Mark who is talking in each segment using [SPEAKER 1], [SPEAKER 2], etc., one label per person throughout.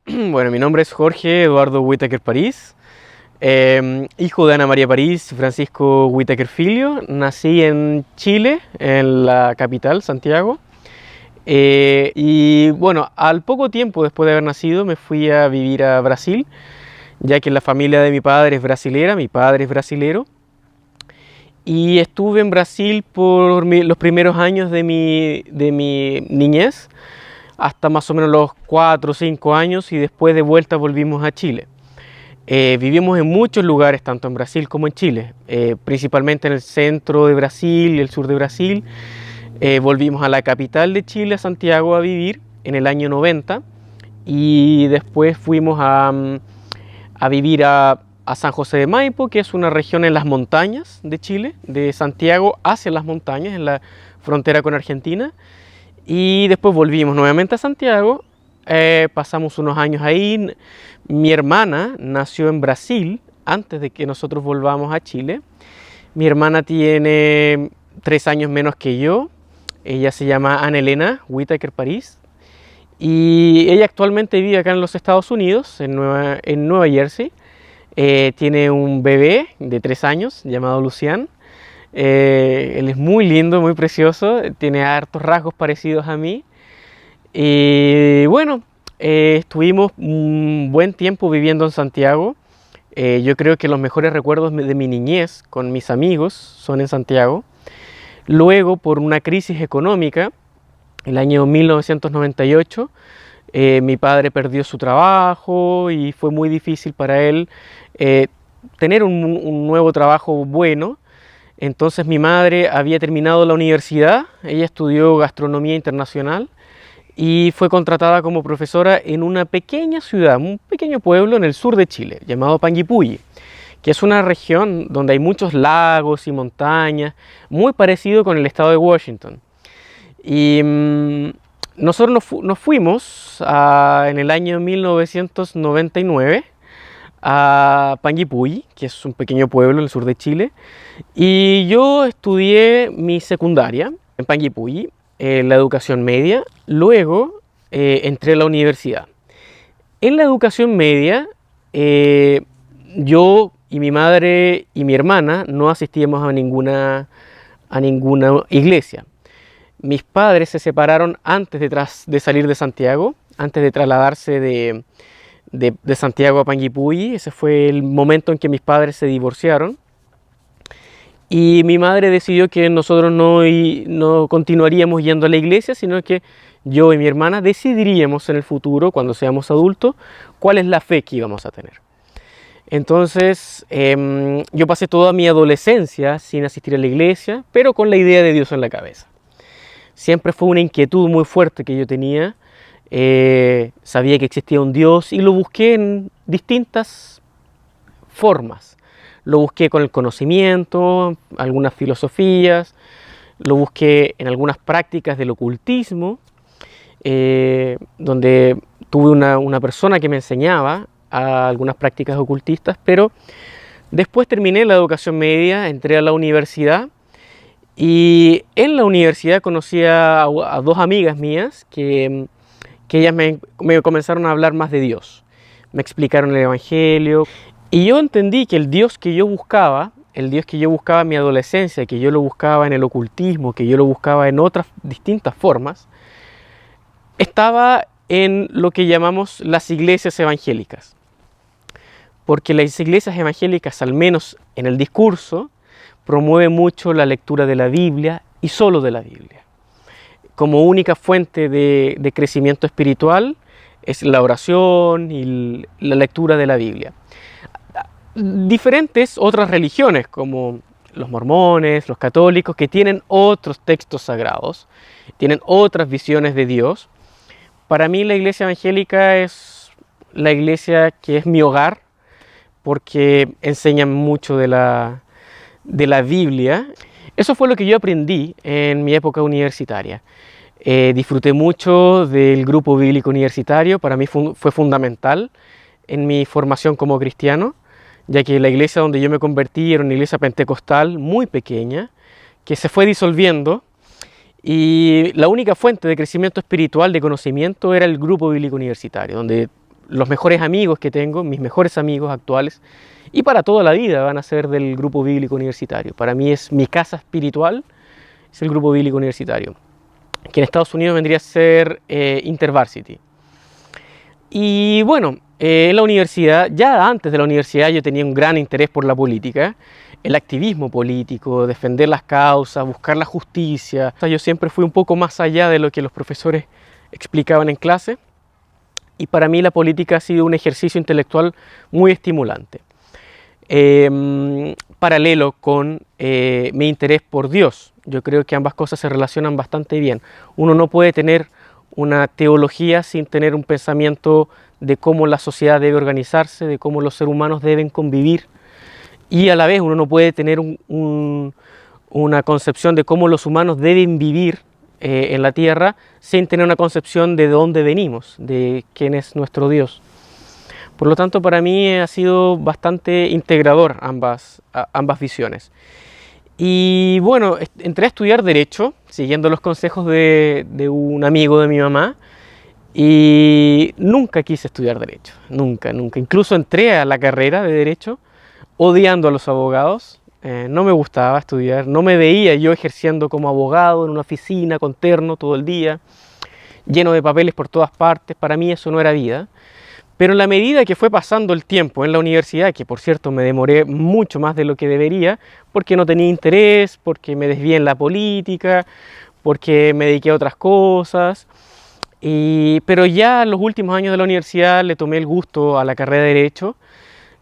[SPEAKER 1] Bueno, mi nombre es Jorge Eduardo Whittaker París, hijo de Ana María París y Francisco Whittaker Filio. Nací en Chile, en la capital, Santiago. Y bueno, al poco tiempo después de haber nacido me fui a vivir a Brasil, ya que la familia de mi padre es brasilera, mi padre es brasilero. Y estuve en Brasil por los primeros años de mi niñez, hasta más o menos los 4 o 5 años, y después de vuelta volvimos a Chile. Vivimos en muchos lugares, tanto en Brasil como en Chile, principalmente en el centro de Brasil y el sur de Brasil. Volvimos a la capital de Chile, a Santiago, a vivir en el año 90, y después fuimos a vivir a San José de Maipo, que es una región en las montañas de Chile, de Santiago hacia las montañas, en la frontera con Argentina. Y después volvimos nuevamente a Santiago, pasamos unos años ahí. Mi hermana nació en Brasil antes de que nosotros volvamos a Chile. Mi hermana tiene 3 años menos que yo. Ella se llama Ana Elena Whittaker París. Y ella actualmente vive acá en los Estados Unidos, en Nueva Jersey. Tiene un bebé de 3 años llamado Lucián. Él es muy lindo, muy precioso, tiene hartos rasgos parecidos a mí. Y bueno, estuvimos un buen tiempo viviendo en Santiago. Yo creo que los mejores recuerdos de mi niñez con mis amigos son en Santiago. Luego, por una crisis económica, el año 1998, mi padre perdió su trabajo y fue muy difícil para él tener un nuevo trabajo bueno. Entonces mi madre había terminado la universidad, ella estudió gastronomía internacional y fue contratada como profesora en una pequeña ciudad, un pequeño pueblo en el sur de Chile, llamado Panguipulli, que es una región donde hay muchos lagos y montañas, muy parecido con el estado de Washington. Y nosotros nos fuimos en el año 1999 a Panguipulli, que es un pequeño pueblo en el sur de Chile, y yo estudié mi secundaria en Panguipulli, la educación media. Luego entré a la universidad. En la educación media, yo y mi madre y mi hermana no asistíamos a ninguna iglesia. Mis padres se separaron antes de salir de Santiago, antes de trasladarse de Santiago a Panguipulli. Ese fue el momento en que mis padres se divorciaron. Y mi madre decidió que nosotros no continuaríamos yendo a la iglesia, sino que yo y mi hermana decidiríamos en el futuro, cuando seamos adultos, cuál es la fe que íbamos a tener. Entonces, yo pasé toda mi adolescencia sin asistir a la iglesia, pero con la idea de Dios en la cabeza. Siempre fue una inquietud muy fuerte que yo tenía. Sabía que existía un Dios y lo busqué en distintas formas. Lo busqué con el conocimiento, algunas filosofías, lo busqué en algunas prácticas del ocultismo, donde tuve una persona que me enseñaba a algunas prácticas ocultistas, pero después terminé la educación media, entré a la universidad y en la universidad conocí a 2 amigas mías que ellas me comenzaron a hablar más de Dios. Me explicaron el Evangelio. Y yo entendí que el Dios que yo buscaba en mi adolescencia, que yo lo buscaba en el ocultismo, que yo lo buscaba en otras distintas formas, estaba en lo que llamamos las iglesias evangélicas. Porque las iglesias evangélicas, al menos en el discurso, promueven mucho la lectura de la Biblia y solo de la Biblia. Como única fuente de crecimiento espiritual es la oración y la lectura de la Biblia. Diferentes otras religiones como los mormones, los católicos, que tienen otros textos sagrados, tienen otras visiones de Dios. Para mí la iglesia evangélica es la iglesia que es mi hogar, porque enseñan mucho de la Biblia. Eso fue lo que yo aprendí en mi época universitaria. Disfruté mucho del grupo bíblico universitario, para mí fue fundamental en mi formación como cristiano, ya que la iglesia donde yo me convertí era una iglesia pentecostal muy pequeña, que se fue disolviendo, y la única fuente de crecimiento espiritual, de conocimiento, era el grupo bíblico universitario, donde los mejores amigos que tengo, mis mejores amigos actuales, y para toda la vida van a ser del Grupo Bíblico Universitario. Para mí es mi casa espiritual, es el Grupo Bíblico Universitario, que en Estados Unidos vendría a ser InterVarsity. Y bueno, en la universidad, ya antes de la universidad yo tenía un gran interés por la política, el activismo político, defender las causas, buscar la justicia. O sea, yo siempre fui un poco más allá de lo que los profesores explicaban en clase, y para mí la política ha sido un ejercicio intelectual muy estimulante. Paralelo con mi interés por Dios. Yo creo que ambas cosas se relacionan bastante bien. Uno no puede tener una teología sin tener un pensamiento de cómo la sociedad debe organizarse, de cómo los seres humanos deben convivir, y a la vez uno no puede tener una concepción de cómo los humanos deben vivir en la tierra sin tener una concepción de dónde venimos, de quién es nuestro Dios. Por lo tanto, para mí ha sido bastante integrador ambas visiones. Y bueno, entré a estudiar Derecho, siguiendo los consejos de un amigo de mi mamá, y nunca quise estudiar Derecho, nunca. Incluso entré a la carrera de Derecho odiando a los abogados, no me gustaba estudiar, no me veía yo ejerciendo como abogado en una oficina con terno todo el día, lleno de papeles por todas partes. Para mí eso no era vida. Pero en la medida que fue pasando el tiempo en la universidad, que por cierto me demoré mucho más de lo que debería, porque no tenía interés, porque me desvié en la política, porque me dediqué a otras cosas, pero ya en los últimos años de la universidad le tomé el gusto a la carrera de Derecho.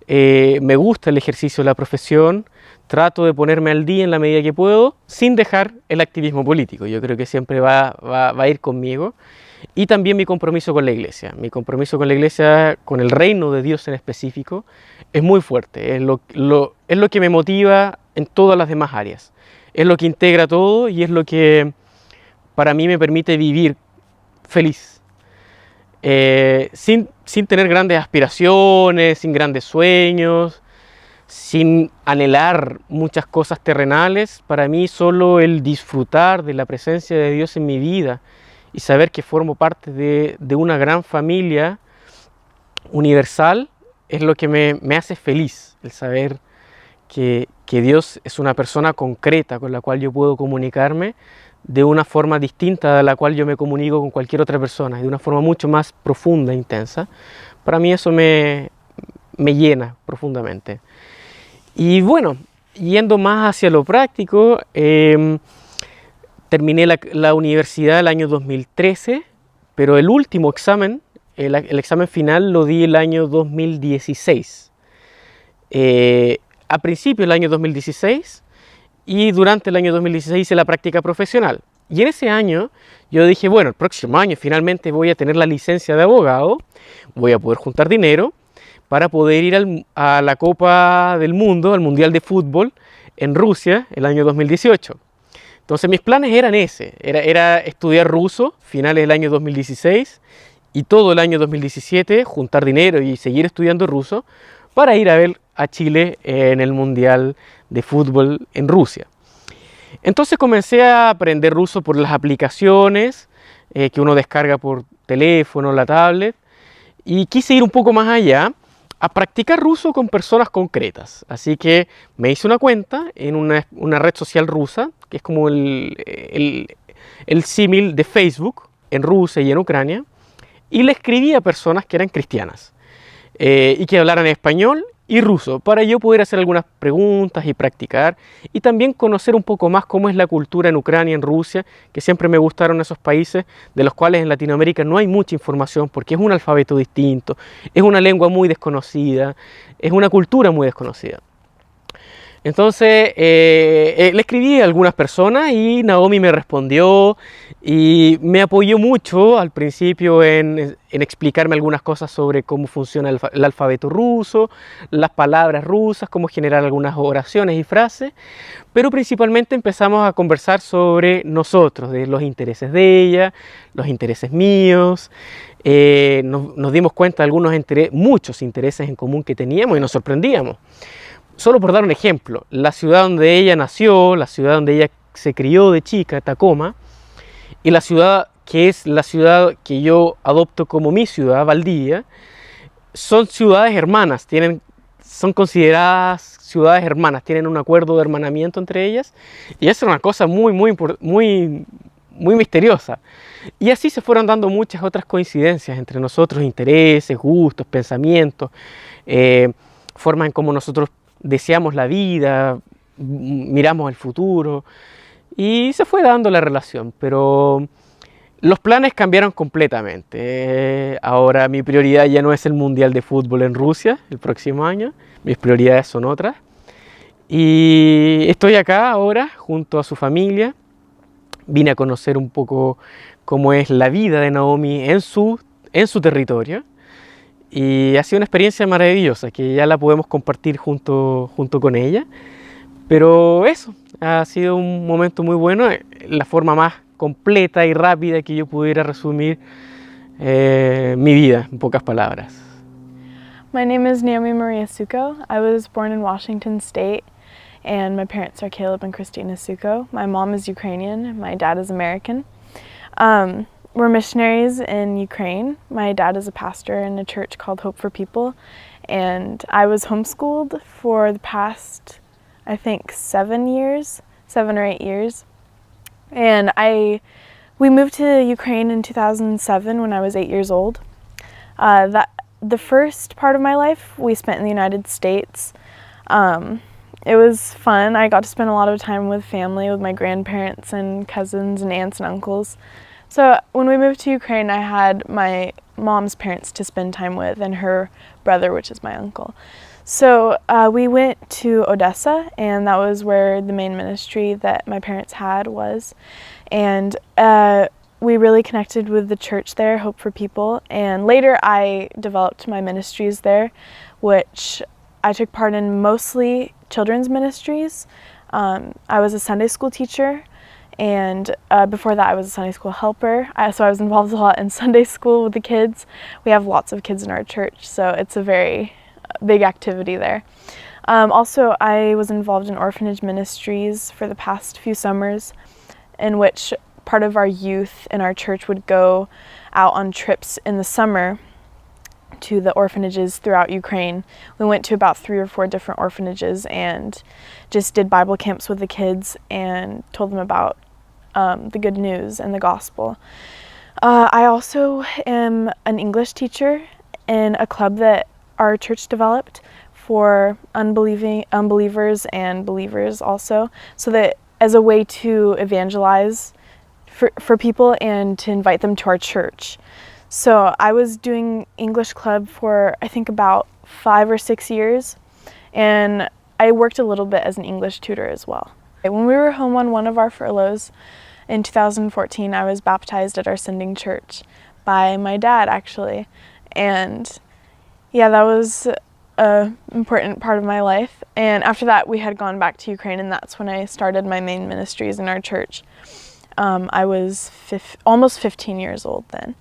[SPEAKER 1] Me gusta el ejercicio de la profesión, trato de ponerme al día en la medida que puedo, sin dejar el activismo político. Yo creo que siempre va a ir conmigo. Y también mi compromiso con la Iglesia. Mi compromiso con la Iglesia, con el reino de Dios en específico, es muy fuerte. Es lo que me motiva en todas las demás áreas. Es lo que integra todo y es lo que para mí me permite vivir feliz. Sin tener grandes aspiraciones, sin grandes sueños, sin anhelar muchas cosas terrenales. Para mí solo el disfrutar de la presencia de Dios en mi vida y saber que formo parte de una gran familia universal es lo que me hace feliz, el saber que Dios es una persona concreta con la cual yo puedo comunicarme de una forma distinta de la cual yo me comunico con cualquier otra persona, de una forma mucho más profunda e intensa. Para mí eso me llena profundamente. Y bueno, yendo más hacia lo práctico, terminé la universidad el año 2013, pero el último examen, el examen final, lo di el año 2016. A principio del año 2016 y durante el año 2016 hice la práctica profesional. Y en ese año yo dije, bueno, el próximo año finalmente voy a tener la licencia de abogado, voy a poder juntar dinero para poder ir a la Copa del Mundo, al Mundial de Fútbol en Rusia el año 2018. Entonces mis planes eran era estudiar ruso, finales del año 2016 y todo el año 2017, juntar dinero y seguir estudiando ruso para ir a ver a Chile en el Mundial de Fútbol en Rusia. Entonces comencé a aprender ruso por las aplicaciones que uno descarga por teléfono, la tablet, y quise ir un poco más allá a practicar ruso con personas concretas. Así que me hice una cuenta en una red social rusa, que es como el símil de Facebook en Rusia y en Ucrania, y le escribí a personas que eran cristianas y que hablaran español y ruso, para yo poder hacer algunas preguntas y practicar, y también conocer un poco más cómo es la cultura en Ucrania, en Rusia, que siempre me gustaron esos países de los cuales en Latinoamérica no hay mucha información porque es un alfabeto distinto, es una lengua muy desconocida, es una cultura muy desconocida. Entonces le escribí a algunas personas y Naomi me respondió y me apoyó mucho al principio en explicarme algunas cosas sobre cómo funciona el alfabeto ruso, las palabras rusas, cómo generar algunas oraciones y frases, pero principalmente empezamos a conversar sobre nosotros, de los intereses de ella, los intereses míos. Nos dimos cuenta de muchos intereses en común que teníamos y nos sorprendíamos. Solo por dar un ejemplo, la ciudad donde ella nació, la ciudad donde ella se crió de chica, Tacoma, y la ciudad que es la ciudad que yo adopto como mi ciudad, Valdivia, son ciudades hermanas, son consideradas ciudades hermanas, tienen un acuerdo de hermanamiento entre ellas, y eso es una cosa muy misteriosa. Y así se fueron dando muchas otras coincidencias entre nosotros, intereses, gustos, pensamientos, formas en cómo nosotros deseamos la vida, miramos el futuro, y se fue dando la relación, pero los planes cambiaron completamente. Ahora mi prioridad ya no es el Mundial de Fútbol en Rusia el próximo año, mis prioridades son otras. Y estoy acá ahora junto a su familia. Vine a conocer un poco cómo es la vida de Naomi en su territorio. Y ha sido una experiencia maravillosa que ya la podemos compartir junto con ella. Pero eso, ha sido un momento muy bueno, la forma más completa y rápida que yo pudiera resumir mi vida en pocas palabras.
[SPEAKER 2] My name is Naomi Maria Suko. I was born in Washington State, and my parents are Caleb and Christina Suko. My mom is Ukrainian, my dad is American. We're missionaries in Ukraine. My dad is a pastor in a church called Hope for People, and I was homeschooled for the past, I think, 7 or 8 years. And we moved to Ukraine in 2007 when I was 8 years old. The first part of my life we spent in the United States. It was fun. I got to spend a lot of time with family, with my grandparents and cousins and aunts and uncles. So when we moved to Ukraine, I had my mom's parents to spend time with and her brother, which is my uncle. So we went to Odessa, and that was where the main ministry that my parents had was. And we really connected with the church there, Hope for People. And later I developed my ministries there, which I took part in mostly children's ministries. I was a Sunday school teacher, and before that I was a Sunday school helper. So I was involved a lot in Sunday school with the kids. We have lots of kids in our church, so it's a very big activity there. Also, I was involved in orphanage ministries for the past few summers, in which part of our youth in our church would go out on trips in the summer to the orphanages throughout Ukraine. We went to about 3 or 4 different orphanages and just did Bible camps with the kids and told them about the good news and the gospel. I also am an English teacher in a club that our church developed for unbelievers and believers also, so that as a way to evangelize for people and to invite them to our church. So I was doing English club for I think about 5 or 6 years, and I worked a little bit as an English tutor as well. When we were home on one of our furloughs in 2014, I was baptized at our sending church by my dad actually, and yeah, that was an important part of my life. And after that we had gone back to Ukraine, and that's when I started my main ministries in our church. I was almost 15 years old then.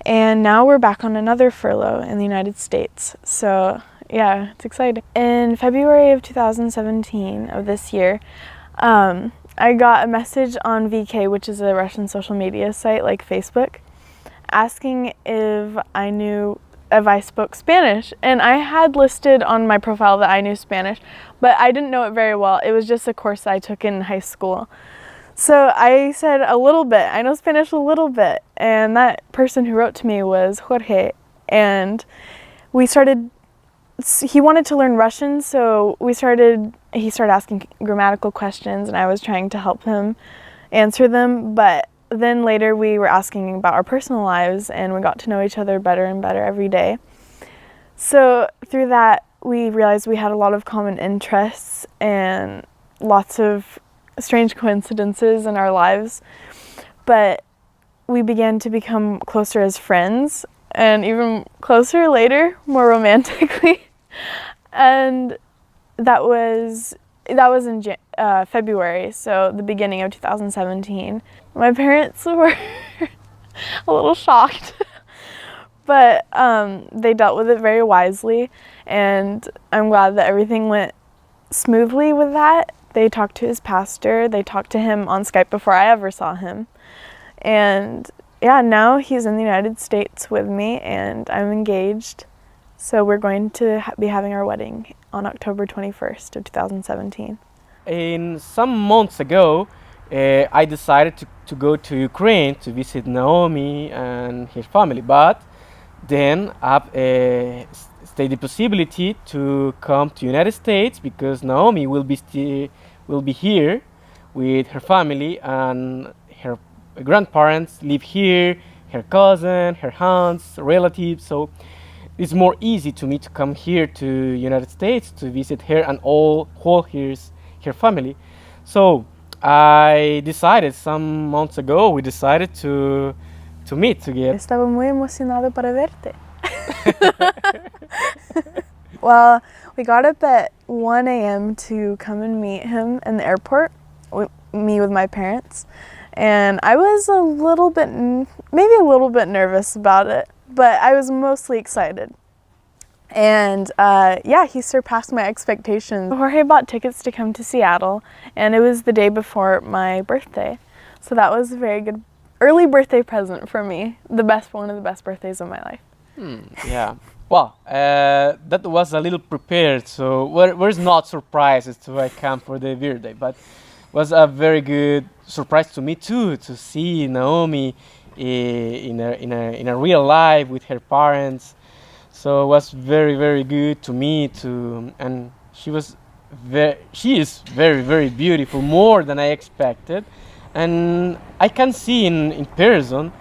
[SPEAKER 2] And now we're back on another furlough in the United States. So yeah, it's exciting. In February of 2017 of this year, I got a message on VK, which is a Russian social media site like Facebook, asking if I spoke Spanish. And I had listed on my profile that I knew Spanish, but I didn't know it very well. It was just a course I took in high school. So I said a little bit. I know Spanish a little bit. And that person who wrote to me was Jorge. And he wanted to learn Russian, so he started asking grammatical questions, and I was trying to help him answer them. But then later we were asking about our personal lives, and we got to know each other better and better every day. So through that, we realized we had a lot of common interests and lots of strange coincidences in our lives, but we began to become closer as friends, and even closer later, more romantically. And that was in February, so the beginning of 2017. My parents were a little shocked, but they dealt with it very wisely, and I'm glad that everything went smoothly with that. They talked to his pastor, they talked to him on Skype before I ever saw him. And yeah, now he's in the United States with me, and I'm engaged. So we're going to be having our wedding on October 21st of 2017.
[SPEAKER 1] And some months ago, I decided to go to Ukraine to visit Naomi and her family, but then I've stated the possibility to come to United States because Naomi will be here with her family, and her grandparents live here, her cousin, her aunts, relatives. So it's more easy to me to come here to United States to visit her and all her family. So I decided some months ago, we decided to meet together.
[SPEAKER 2] Estaba muy emocionado para verte. Well, we got up at 1 a.m. to come and meet him in the airport, me with my parents. And I was maybe a little bit nervous about it, but I was mostly excited. And yeah, he surpassed my expectations. Jorge bought tickets to come to Seattle, and it was the day before my birthday. So that was a very good early birthday present for me. One of the best birthdays of my life.
[SPEAKER 1] Yeah. Well, that was a little prepared, so we're not surprised to I come for the birthday, but was a very good surprise to me too, to see Naomi in a real life with her parents. So it was very, very good to me too, and she is very, very beautiful, more than I expected, and I can see in person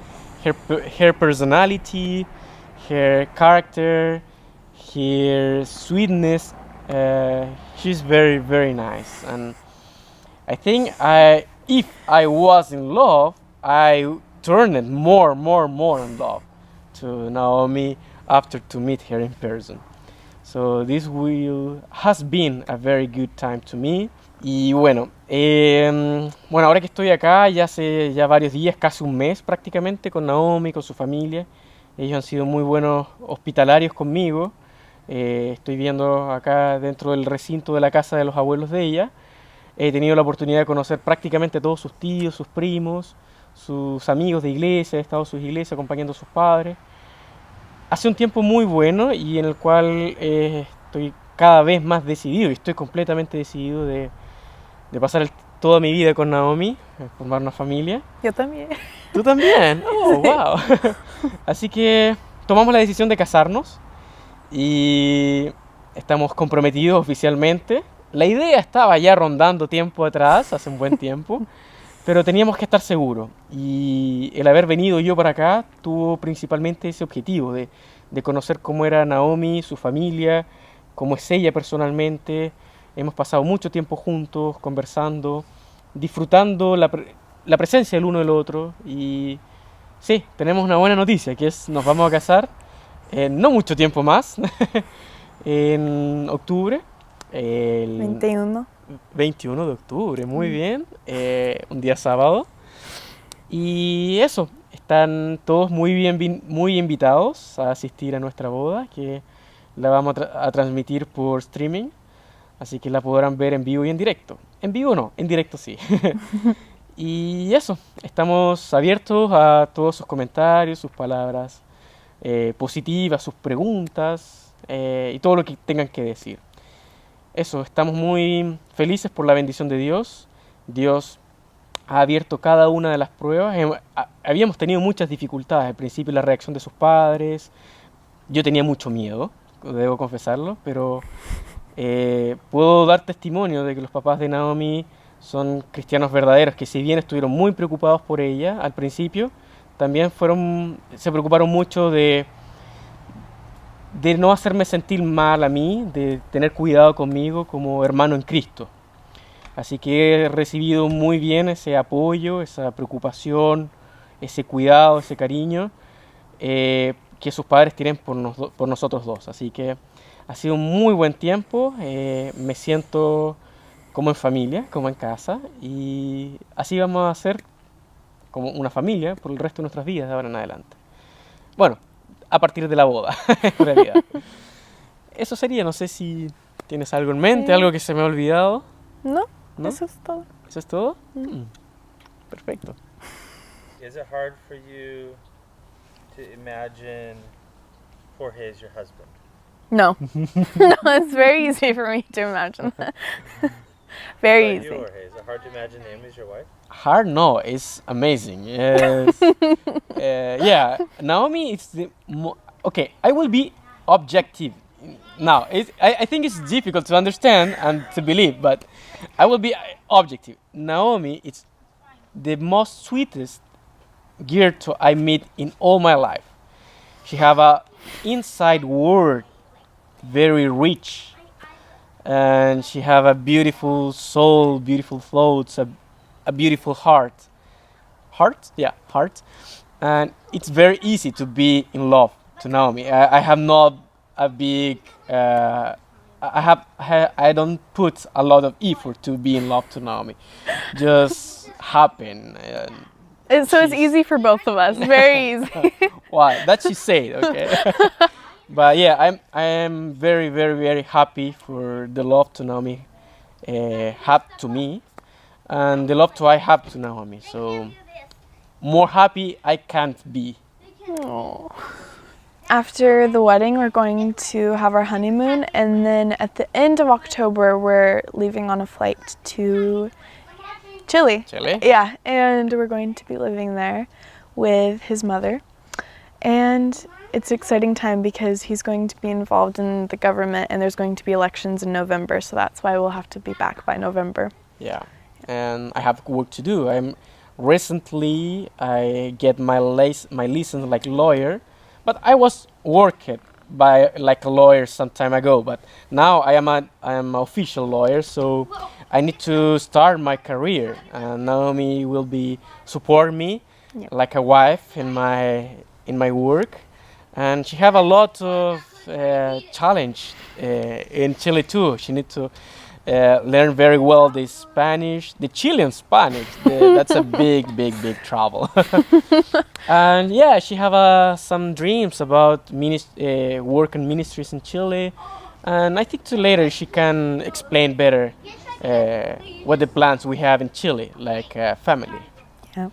[SPEAKER 1] her personality, her character, her sweetness. She's very, very nice, and I think if I was in love, I turned more in love to Naomi after to meet her in person. So this has been a very good time to me. Y bueno, ahora que estoy acá, ya hace ya varios días, casi un mes prácticamente, con Naomi, con su familia. Ellos han sido muy buenos hospitalarios conmigo. Estoy viendo acá dentro del recinto de la casa de los abuelos de ella. He tenido la oportunidad de conocer prácticamente a todos sus tíos, sus primos, sus amigos de iglesia, he estado en sus iglesias acompañando a sus padres. Hace un tiempo muy bueno y en el cual estoy cada vez más decidido y estoy completamente decidido de pasar toda mi vida con Naomi, formar una familia.
[SPEAKER 2] Yo también.
[SPEAKER 1] ¿Tú también? Oh, wow. Así que tomamos la decisión de casarnos y estamos comprometidos oficialmente. La idea estaba ya rondando tiempo atrás, hace un buen tiempo, pero teníamos que estar seguros. Y el haber venido yo para acá tuvo principalmente ese objetivo de conocer cómo era Naomi, su familia, cómo es ella personalmente. Hemos pasado mucho tiempo juntos, conversando, disfrutando la presencia del uno del otro. Y sí, tenemos una buena noticia, que es nos vamos a casar en no mucho tiempo más, en octubre. El 21 de octubre, muy bien, un día sábado. Y eso, están todos muy invitados a asistir a nuestra boda, que la vamos a transmitir por streaming, así que la podrán ver en vivo y en directo. En vivo no, en directo sí. Y eso, estamos abiertos a todos sus comentarios, sus palabras positivas, sus preguntas y todo lo que tengan que decir. Eso, estamos muy felices por la bendición de Dios. Dios ha abierto cada una de las pruebas. Habíamos tenido muchas dificultades. Al principio la reacción de sus padres. Yo tenía mucho miedo, debo confesarlo, pero puedo dar testimonio de que los papás de Naomi son cristianos verdaderos, que si bien estuvieron muy preocupados por ella al principio, también se preocuparon mucho de no hacerme sentir mal a mí, de tener cuidado conmigo como hermano en Cristo. Así que he recibido muy bien ese apoyo, esa preocupación, ese cuidado, ese cariño que sus padres tienen por nosotros dos. Así que ha sido un muy buen tiempo, me siento como en familia, como en casa, y así vamos a ser como una familia por el resto de nuestras vidas de ahora en adelante. Bueno, a partir de la boda, en realidad. Eso sería, no sé si tienes algo en mente, algo que se me ha olvidado.
[SPEAKER 2] No, eso es todo.
[SPEAKER 1] ¿Eso es todo? Perfecto.
[SPEAKER 3] Is it hard for you to imagine Jorge as your husband?
[SPEAKER 2] No. No, it's very easy for me to imagine that. Very
[SPEAKER 3] What about
[SPEAKER 2] easy.
[SPEAKER 3] you, Jorge? Is it hard to imagine Naomi's your wife?
[SPEAKER 1] Hard? No, it's amazing. Yes. Yeah, Naomi is okay. I will be objective. Now, I think it's difficult to understand and to believe, but I will be objective. Naomi is the most sweetest girl I meet in all my life. She have a inside world very rich, and she have a beautiful soul, beautiful thoughts, a beautiful heart. Heart? Yeah, heart. And it's very easy to be in love to Naomi. I have not a big. I don't put a lot of effort to be in love to Naomi. Just happen. And
[SPEAKER 2] So it's
[SPEAKER 1] she's-
[SPEAKER 2] easy for both of us. Very easy.
[SPEAKER 1] Why? That she said. Okay. But yeah, I am very very happy for the love to Naomi have to me, and the love to I have to Naomi. So more happy I can't be.
[SPEAKER 2] After the wedding, we're going to have our honeymoon, and then at the end of October, we're leaving on a flight to Chile.
[SPEAKER 1] Chile?
[SPEAKER 2] Yeah, and we're going to be living there with his mother. And it's an exciting time because he's going to be involved in the government, and there's going to be elections in November, so that's why we'll have to be back by November.
[SPEAKER 1] Yeah, and I have work to do. I get my license like lawyer, but I was working by like a lawyer some time ago. But now I am an official lawyer, so I need to start my career. And Naomi will be support me
[SPEAKER 2] Yep.
[SPEAKER 1] like a wife in my work, and she have a lot of challenge in Chile too. She need to learn very well the Spanish, the Chilean Spanish. That's a big trouble. And yeah, she have some dreams about work and ministries in Chile, and I think later she can explain better what the plans we have in Chile, like family.
[SPEAKER 2] Yeah.